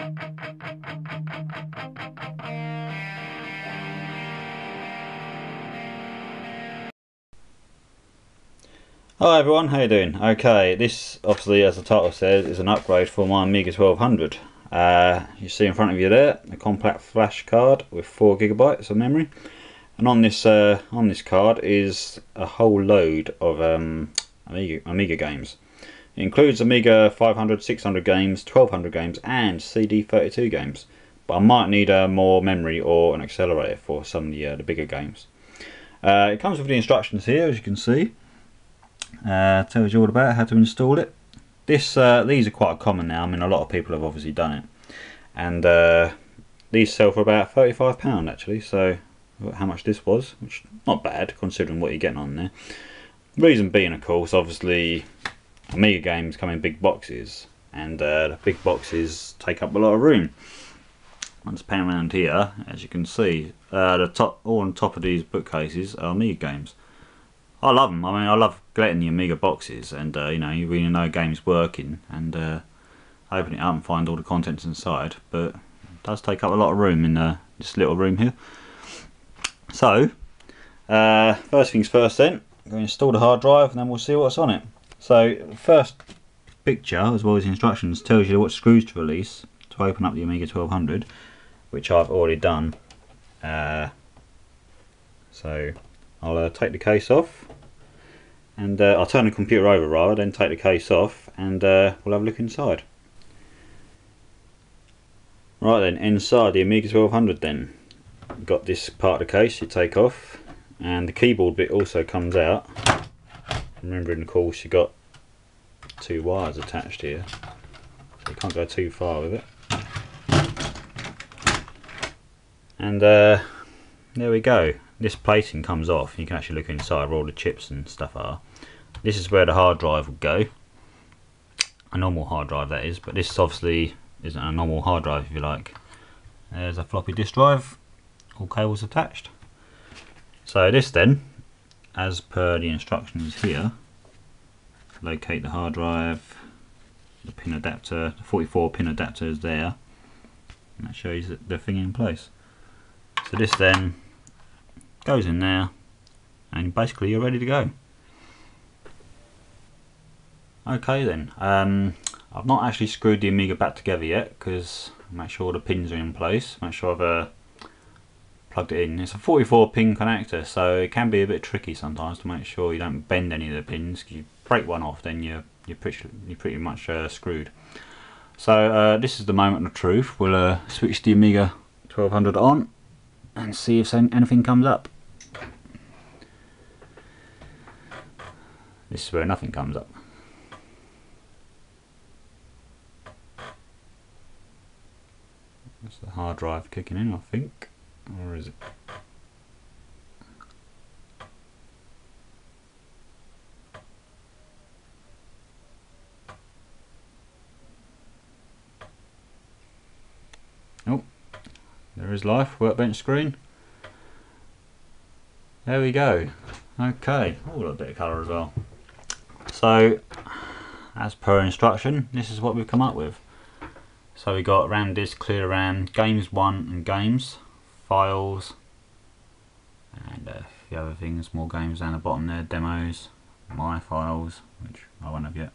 Hi everyone, how you doing? Okay, this obviously, as the title says, is an upgrade for my Amiga 1200. You see in front of you there a compact flash card with 4GB of memory, and on this card is a whole load of Amiga games. It includes Amiga 500, 600 games, 1200 games, and CD32 games. But I might need more memory or an accelerator for some of the bigger games. It comes with the instructions here, as you can see. Tells you all about how to install it. These are quite common now. I mean, a lot of people have obviously done it, and these sell for about £35 actually. So how much this was, which not bad considering what you're getting on there. Reason being, of course, obviously Amiga games come in big boxes, and the big boxes take up a lot of room. Once pan around here, as you can see, all on top of these bookcases are Amiga games. I love them. I mean, I love getting the Amiga boxes, and you know, you really know game's working, and open it up and find all the contents inside. But it does take up a lot of room in this little room here. So, first things first, then I'm going to install the hard drive, and then we'll see what's on it. So, the first picture, as well as the instructions, tells you what screws to release to open up the Amiga 1200, which I've already done. So I'll take the case off, and I'll turn the computer over rather, then take the case off, and we'll have a look inside. Right then, inside the Amiga 1200 then, you've got this part of the case you take off, and the keyboard bit also comes out. Remembering, of course, you've got two wires attached here, so you can't go too far with it. And there we go. This plating comes off. You can actually look inside where all the chips and stuff are. This is where the hard drive would go. A normal hard drive, that is, but this obviously isn't a normal hard drive, if you like. There's a floppy disk drive, all cables attached. So this then, as per the instructions here, locate the hard drive, the pin adapter, the 44 pin adapter is there, and that shows the thing in place. So this then goes in there, and basically you're ready to go. Okay then, I've not actually screwed the Amiga back together yet, because make sure all the pins are in place, make sure I've plugged it in. It's a 44 pin connector, so it can be a bit tricky sometimes to make sure you don't bend any of the pins. If you break one off, then you're pretty much screwed. So this is the moment of truth. We'll switch the Amiga 1200 on and see if anything comes up. This is where nothing comes up. That's the hard drive kicking in, I think. Or is it? Oh, there is life, workbench screen. There we go. Okay, oh, a bit of colour as well. So, as per instruction, this is what we've come up with. So we got RAM disk, clear RAM, games 1 and games, files, and a few other things, more games down the bottom there, demos, my files, which I won't have yet.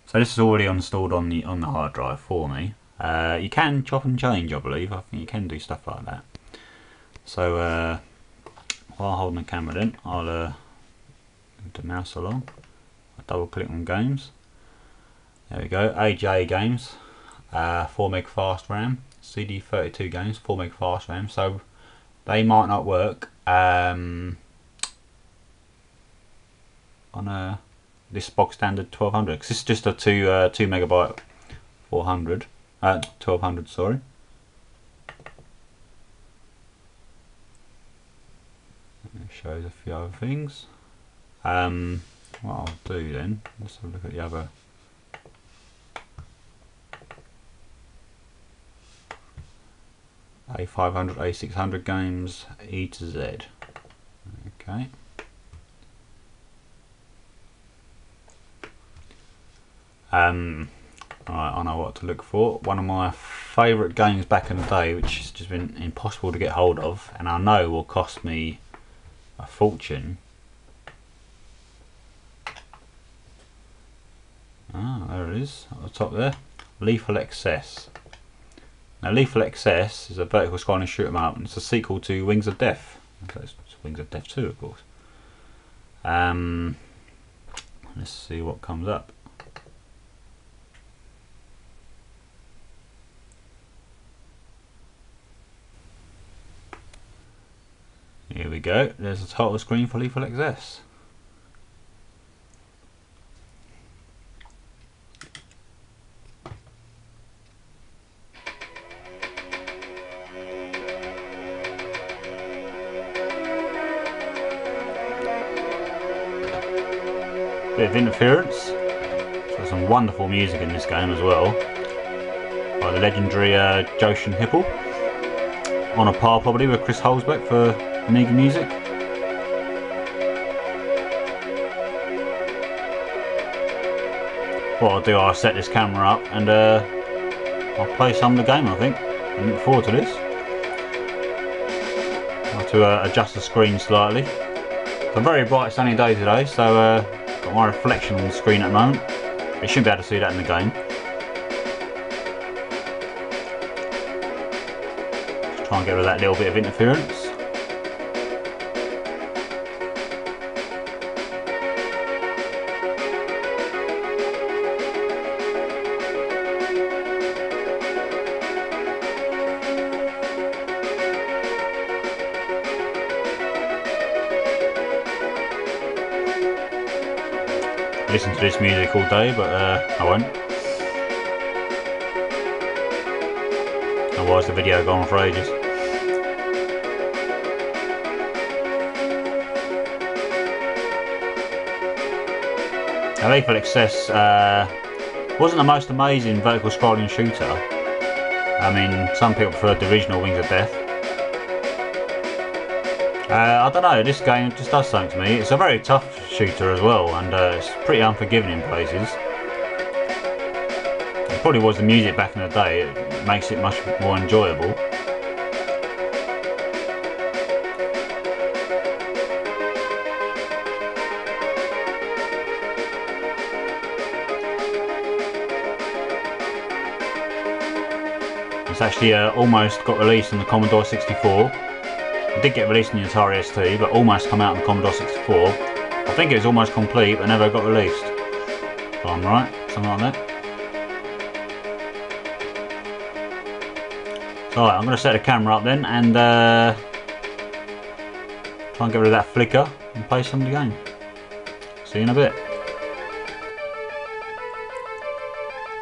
So this is already installed on the hard drive for me. You can chop and change, I believe. I think you can do stuff like that. So while holding the camera then, I'll move the mouse along. I double click on games. There we go, AJ games, 4 meg fast RAM, CD32 games, 4 meg fast RAM. So they might not work on this box standard 1200, because this is just a 2 megabyte 1200, sorry. It shows a few other things. What I'll do then, let's have a look at the other. A500, A600 games, E to Z. Okay. Right, I know what to look for. One of my favourite games back in the day, which has just been impossible to get hold of, and I know will cost me a fortune. Ah, there it is, at the top there. Lethal Excess. Now, Lethal Excess is a vertical scrolling shoot 'em up, and it's a sequel to Wings of Death. So it's Wings of Death 2, of course. Let's see what comes up. Here we go, there's the title screen for Lethal Excess. Bit of interference. There's some wonderful music in this game as well, by the legendary Joshin Hipple, on a par probably with Chris Holzbeck for Amiga music. What I'll do, I'll set this camera up and I'll play some of the game, I think. I look forward to this. I'll have to adjust the screen slightly. It's a very bright sunny day today, so got my reflection on the screen at the moment. You shouldn't be able to see that in the game. Just try and get rid of that little bit of interference. Listen to this music all day, but I won't. Otherwise the video will go on for ages. Now, Lethal Excess wasn't the most amazing vertical scrolling shooter. I mean, some people preferred the original Wings of Death. I don't know, this game just does something to me. It's a very tough shooter as well, and it's pretty unforgiving in places. It probably was the music back in the day, it makes it much more enjoyable. It's actually almost got released on the Commodore 64. It did get released on the Atari ST, but almost come out on the Commodore 64. I think it was almost complete, but never got released. If I'm right, something like that. So I'm going to set the camera up then, and try and get rid of that flicker and play some of the game. See you in a bit.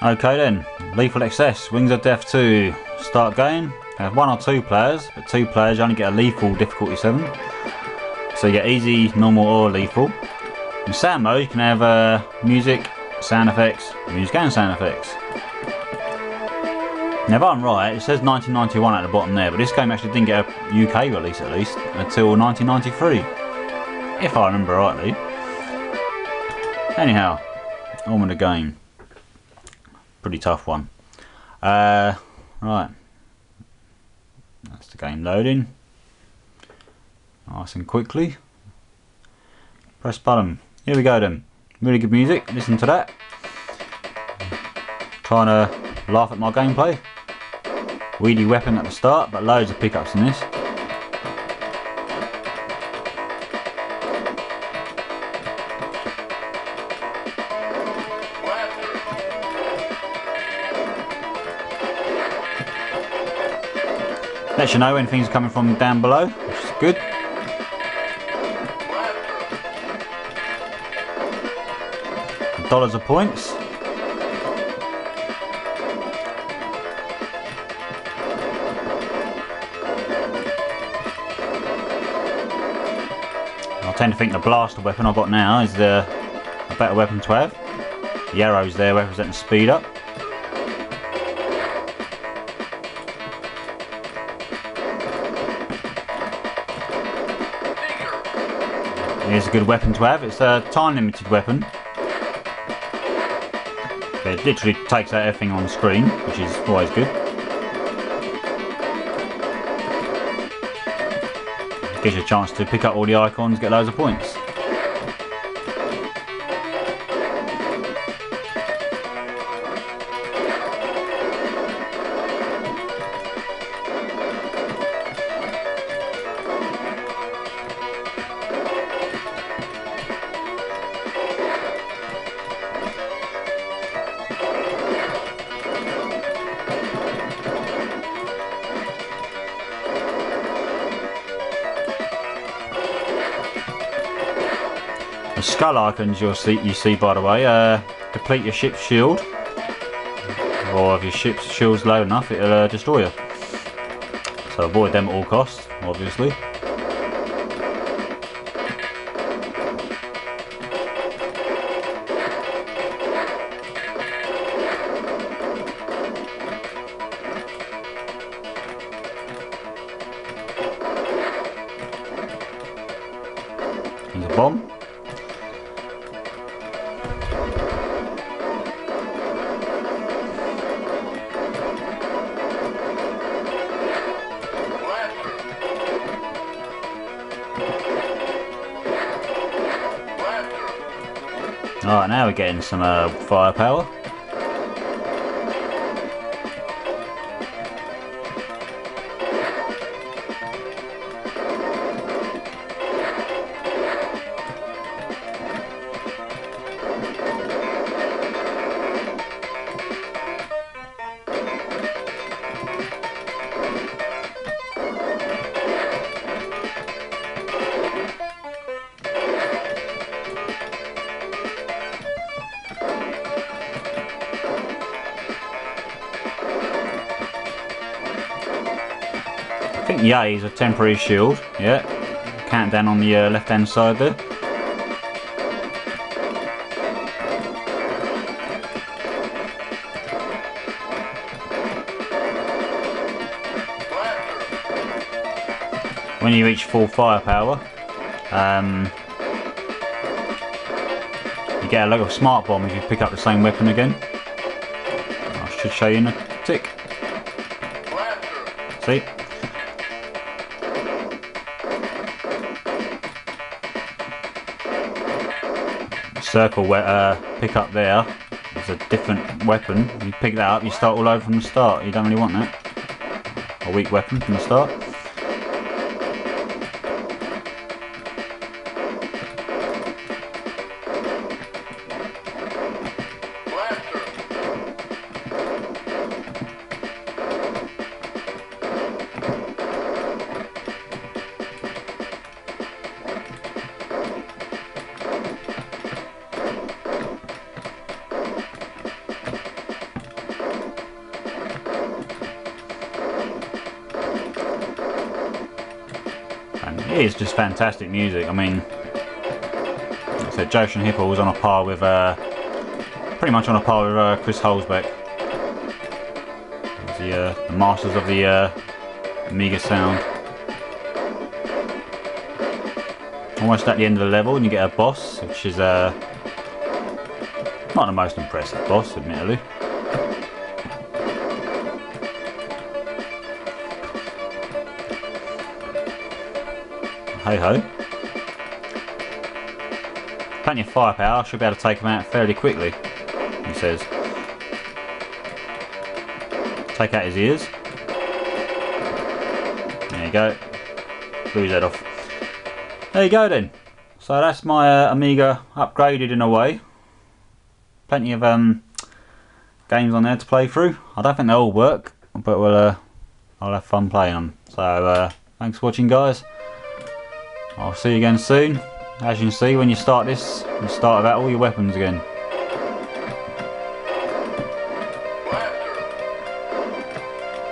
Okay then, Lethal Excess, Wings of Death 2, start game. Have 1 or 2 players, but 2 players you only get a lethal difficulty 7. So you get easy, normal or lethal. In sound mode you can have music, sound effects, music and sound effects. Now if I'm right, it says 1991 at the bottom there, but this game actually didn't get a UK release at least until 1993. If I remember rightly. Anyhow, on with the game. Pretty tough one. Right. That's the game loading. Nice and quickly. Press button. Here we go then. Really good music. Listen to that. Trying to laugh at my gameplay. Weedy weapon at the start, but loads of pickups in this. Lets you know when things are coming from down below, which is good. Dollars of points. I tend to think the blaster weapon I've got now is a better weapon to have. The arrows there representing speed up. Here's a good weapon to have. It's a time limited weapon. It literally takes out everything on the screen, which is always good. Gives you a chance to pick up all the icons, get loads of points. The skull icons you see by the way, deplete your ship's shield, or if your ship's shield's low enough it'll destroy you. So avoid them at all costs, obviously. There's a bomb. Alright, now we're getting some firepower. I think the A is a temporary shield, yeah. Countdown on the left hand side there. When you reach full firepower, you get a little smart bomb if you pick up the same weapon again. I should show you in a tick. See? Circle pick up there is a different weapon. You pick that up, you start all over from the start. You don't really want that. A weak weapon from the start. It is just fantastic music. I mean, like I said, Joshin Hippo was on a par with, pretty much on a par with Chris Holzbeck, the masters of the Amiga sound. Almost at the end of the level, and you get a boss, which is not the most impressive boss, admittedly. Hey ho. Plenty of firepower, should be able to take him out fairly quickly, he says. Take out his ears. There you go. Blew his head off. There you go then. So that's my Amiga upgraded in a way. Plenty of games on there to play through. I don't think they all work, but I'll have fun playing them. So thanks for watching, guys. I'll see you again soon. As you can see, when you start this, you start without all your weapons again.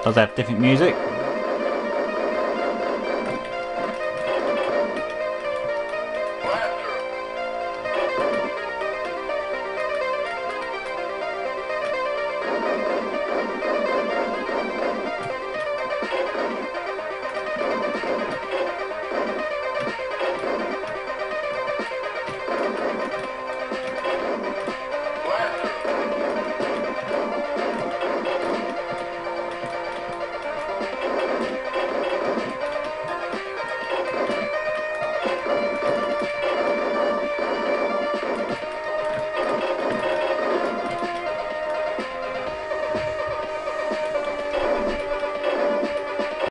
Does have different music.